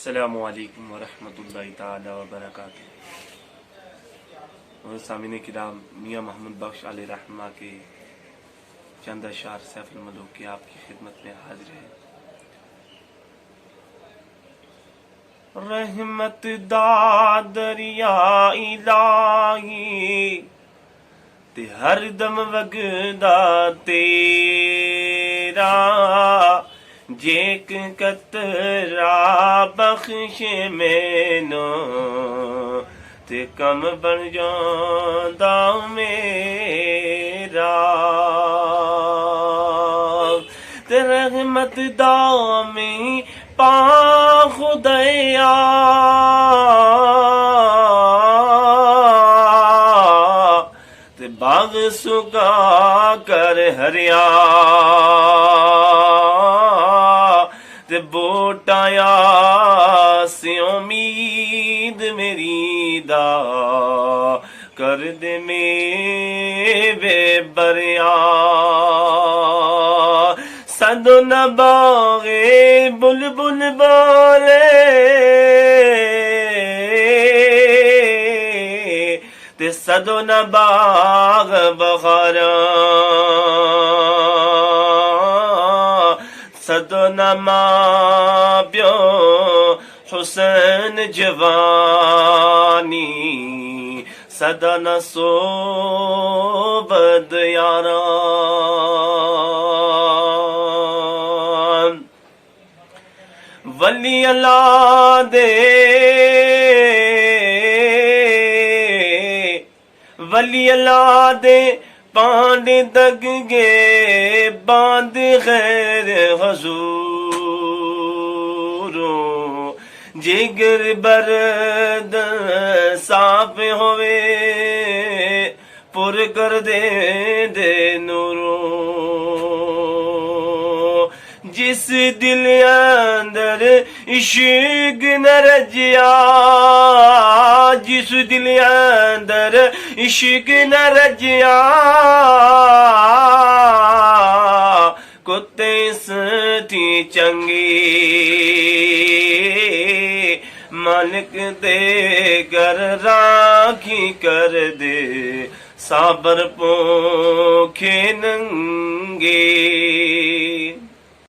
अस्सलामुअलैकुम वरहमतुल्लाहि ताला वबरकातुहू। सामिन किराम, मियाँ मोहम्मद बख्श अलैहि रहमा के चंद अशार सैफुल मलूक की आपकी खिदमत में हाजिर है। रहमत दा दरिया इलाही ते हरदम वगदा तेरा, जेक कतरा बख्श मैनू ते कम बन जांदा मेरा। ते रहमत दा में पा खुदया ते बाग सुगा कर हरिया ते बोटाया से उम्मीद मेरी दा कर दे मेवे बरिया। सदो न बागे बुलबुल बोले ते सदो न बाग बखारा, सदो न मां प्यो हुसैन जवानी, सदा न सोबत यारा। वली अल्लाह दे वली अल्लाह दे पांडे दग गे बांध खैर हजूरों, जिगर बरद साफ होवे पुर कर दे नूरों। जिस दिल अंदर इश्क न रजिया, जिस दिल अंदर इश्क न रजिया, कुत्ते सती चंगी मालिक दे कर राखी कर दे, साबर पोखे नंगे।